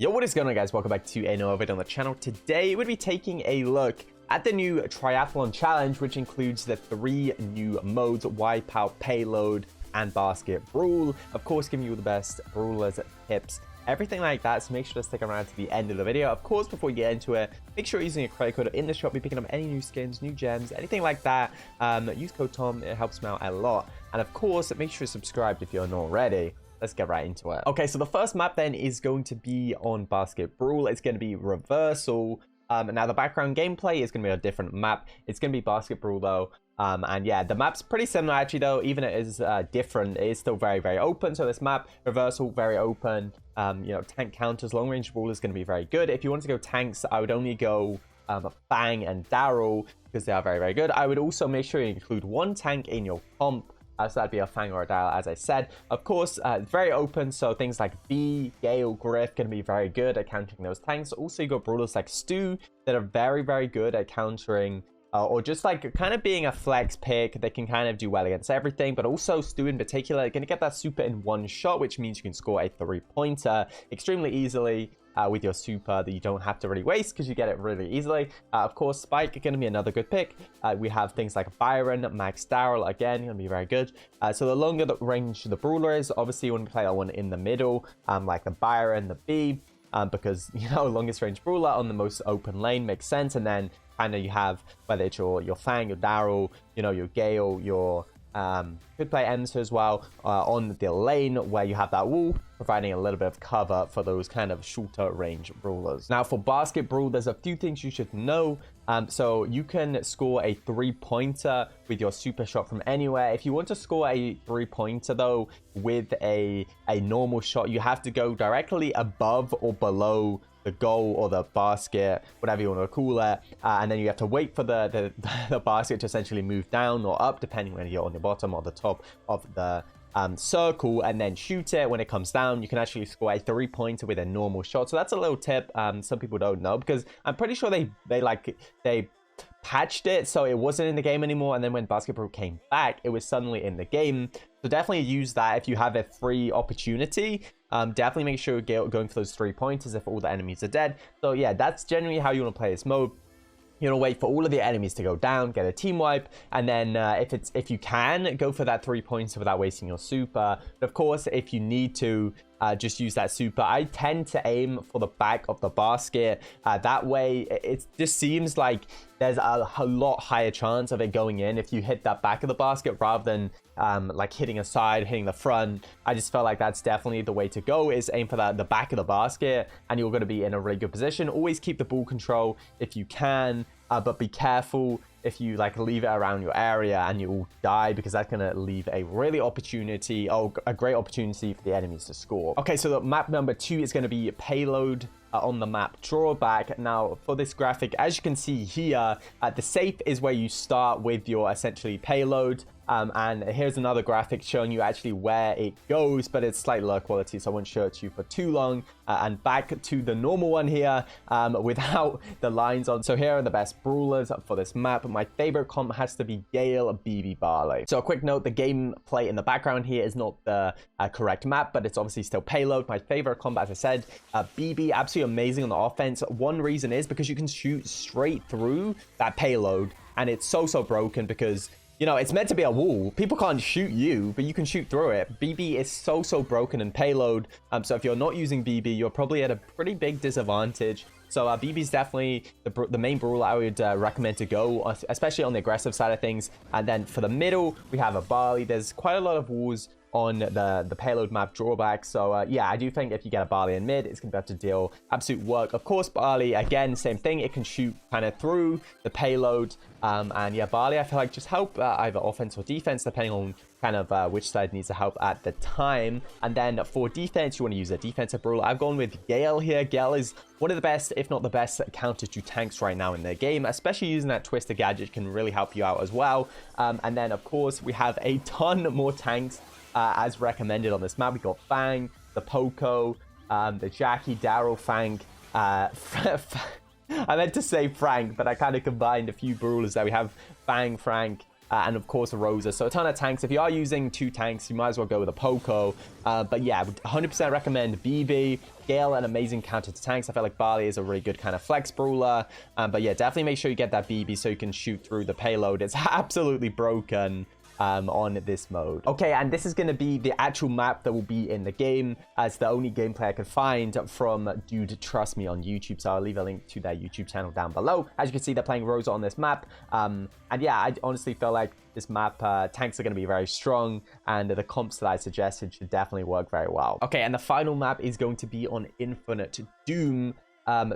Yo, what is going on, guys? Welcome back to another video on the channel. Today we'll be taking a look at the new triathlon challenge, which includes the 3 new modes: Wipeout, Payload, and Basket Brawl. Of course, giving you the best brawlers, tips, everything like that. So make sure to stick around to the end of the video. Of course, before you get into it, make sure you're using a credit code in the shop. Be picking up any new skins, new gems, anything like that. Use code Tom. It helps me out a lot. And of course, make sure you're subscribed if you're not already. Let's get right into it. Okay, so the first map then is going to be on Basket Brawl. It's going to be Reversal. Now the background gameplay is going to be a different map. It's going to be Basket Brawl though. And yeah, the map's pretty similar actually though. Even it is different, it is still very, very open. So this map, Reversal, very open. You know, tank counters, long range brawl is going to be very good. If you want to go tanks, I would only go Fang and Daryl because they are very, very good. I would also make sure you include 1 tank in your comp. So that'd be a Fang or a Daryl, as I said. Of course, very open, so things like B, Gale, Griff can be very good at countering those tanks. Also, you got brawlers like Stu that are very, very good at countering or just like kind of being a flex pick. They can kind of do well against everything, but also Stu in particular, you're going to get that super in one shot, which means you can score a 3-pointer extremely easily. With your super that you don't have to really waste because you get it really easily. Of course, Spike is going to be another good pick. We have things like Byron, Max Daryl, again, going to be very good. So the longer the range the brawler is, obviously you want to play that one in the middle, like the Byron, the B, because, you know, longest range brawler on the most open lane makes sense. And then kind of you have, whether it's your Fang, your Daryl, you know, your Gale, your could play Ems as well on the lane where you have that wall, providing a little bit of cover for those kind of shorter range brawlers. Now for Basket Brawl, there's a few things you should know. So you can score a 3-pointer with your super shot from anywhere. If you want to score a 3-pointer though with a normal shot, you have to go directly above or below the goal or the basket, whatever you want to call it, and then you have to wait for the basket to essentially move down or up, depending whether you're on the bottom or the top of the circle, and then shoot it. When it comes down, you can actually score a 3-pointer with a normal shot. So that's a little tip some people don't know, because I'm pretty sure they patched it so it wasn't in the game anymore, and then when Basket Brawl came back, it was suddenly in the game. So definitely use that if you have a free opportunity. Definitely make sure you're going for those 3-pointers if all the enemies are dead. So yeah, that's generally how you want to play this mode. You want to wait for all of the enemies to go down, get a team wipe, and then if you can, go for that 3-pointer without wasting your super. But of course, if you need to, just use that super. I tend to aim for the back of the basket. That way, it just seems like there's a lot higher chance of it going in if you hit that back of the basket rather than like hitting a side, hitting the front. I just felt like that's definitely the way to go, is aim for the back of the basket, and you're going to be in a really good position. Always keep the ball control if you can, but be careful if you like leave it around your area and you will die, because that's going to leave a great opportunity for the enemies to score. Okay, so the map number 2 is going to be Payload on the map Drawback. Now for this graphic, as you can see here, the safe is where you start with your essentially payload. And here's another graphic showing you actually where it goes, but it's slightly lower quality, so I won't show it to you for too long. And back to the normal one here without the lines on. So here are the best brawlers for this map. My favorite comp has to be Gale, BB, Barley. So a quick note, the gameplay in the background here is not the correct map, but it's obviously still Payload. My favorite comp, as I said, BB, absolutely amazing on the offense. One reason is because you can shoot straight through that payload, and it's so broken because, you know, it's meant to be a wall. People can't shoot you, but you can shoot through it. BB is so broken in Payload. So if you're not using BB, you're probably at a pretty big disadvantage. So BB is definitely the main brawler I would recommend to go, especially on the aggressive side of things. And then for the middle, we have a Barley. There's quite a lot of walls on the Payload map Drawback. So yeah, I do think if you get a Barley in mid, it's going to be able to deal absolute work. Of course, Barley, again, same thing. It can shoot kind of through the payload. And yeah, Barley, I feel like just help either offense or defense, depending on kind of which side needs the help at the time. And then for defense, you want to use a defensive brawler. I've gone with Gale here. Gale is one of the best, if not the best, counter to tanks right now in the game, especially using that Twister gadget can really help you out as well. And then, of course, we have a ton more tanks as recommended on this map. We got Fang, the Poco, the Jackie, Daryl, Fang, I meant to say Frank, but I kind of combined a few brawlers there. We have Fang, Frank, and of course a Rosa. So a ton of tanks. If you are using 2 tanks, you might as well go with a Poco. But yeah, I would 100% recommend BB. Gale, an amazing counter to tanks. I feel like Barley is a really good kind of flex brawler. But yeah, definitely make sure you get that BB so you can shoot through the payload. It's absolutely broken on this mode. Okay, and this is going to be the actual map that will be in the game. It's the only gameplay I could find from Dude Trust Me on YouTube, so I'll leave a link to their YouTube channel down below. As you can see, they're playing Rosa on this map, and yeah, I honestly feel like this map, tanks are going to be very strong, and the comps that I suggested should definitely work very well. Okay, and the final map is going to be on Infinite Doom.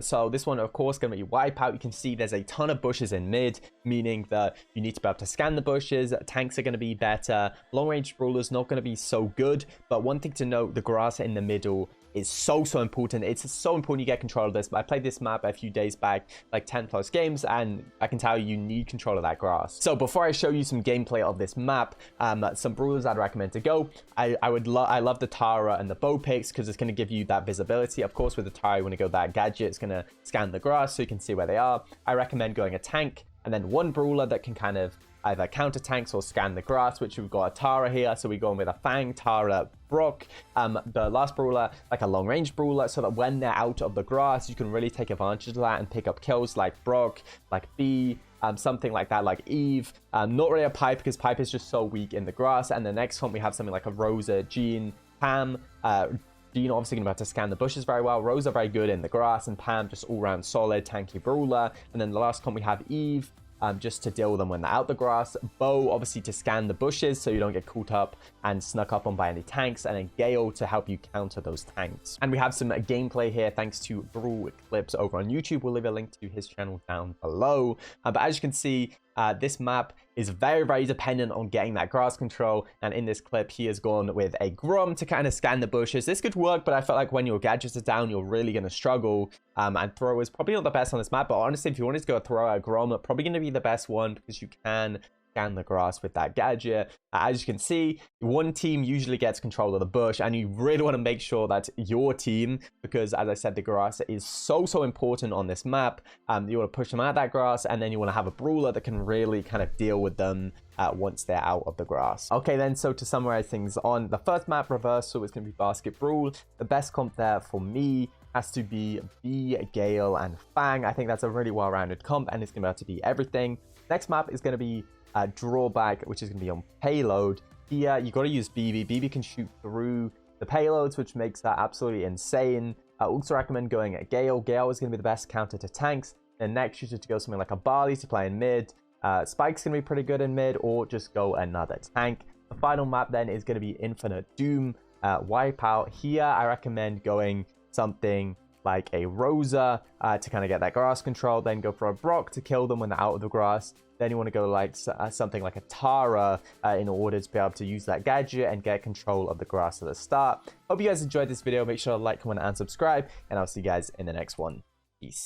So this one, of course, going to be Wipeout. You can see there's a ton of bushes in mid, meaning that you need to be able to scan the bushes. Tanks are going to be better. Long-range brawlers not going to be so good. But one thing to note, the grass in the middle is so important. It's so important you get control of this. I played this map a few days back, like 10 plus games, and I can tell you need control of that grass. So before I show you some gameplay of this map, some brawlers I'd recommend to go. I love the Tara and the bow picks because it's going to give you that visibility. Of course, with the Tara, you want to go that gadget. It's going to scan the grass so you can see where they are. I recommend going a tank and then one brawler that can kind of either counter tanks or scan the grass, which we've got a Tara here, so we're going with a Fang, Tara, Brock, the last brawler, like a long range brawler, so that when they're out of the grass, you can really take advantage of that and pick up kills like Brock, like B, something like that, like Eve. Not really a Pipe, because Pipe is just so weak in the grass. And the next one, we have something like a Rosa, Jean, Pam. Jean obviously going to have to scan the bushes very well. Rosa very good in the grass, and Pam just all-round solid, tanky brawler. And then the last one, we have Eve, just to deal with them when they're out the grass. Bo, obviously, to scan the bushes so you don't get caught up and snuck up on by any tanks. And then Gale to help you counter those tanks. And we have some gameplay here thanks to Brawl Clips over on YouTube. We'll leave a link to his channel down below. But as you can see, this map is very, very dependent on getting that grass control. And in this clip, he has gone with a Grom to kind of scan the bushes. This could work, but I felt like when your gadgets are down, you're really going to struggle. And Throw is probably not the best on this map. But honestly, if you wanted to go Throw a Grom, probably going to be the best one because you can scan the grass with that gadget. As you can see, one team usually gets control of the bush, and you really want to make sure that your team, because as I said, the grass is so important on this map. You want to push them out of that grass, and then you want to have a brawler that can really kind of deal with them once they're out of the grass. Okay, then, so to summarize things on the first map, Reversal, is going to be Basket Brawl. The best comp there for me has to be B, Gale, and Fang. I think that's a really well-rounded comp, and it's going to have to be everything. Next map is going to be Drawback, which is going to be on Payload. Here, you got to use BB. BB can shoot through the payloads, which makes that absolutely insane. I also recommend going at Gale. Gale is going to be the best counter to tanks. Then next, you should go something like a Barley to play in mid. Spike's going to be pretty good in mid, or just go another tank. The final map then is going to be Infinite Doom, Wipeout. Here, I recommend going something like a Rosa to kind of get that grass control. Then go for a Brock to kill them when they're out of the grass. Then you want to go like something like a Tara in order to be able to use that gadget and get control of the grass at the start. Hope you guys enjoyed this video. Make sure to like, comment, and subscribe. And I'll see you guys in the next one. Peace.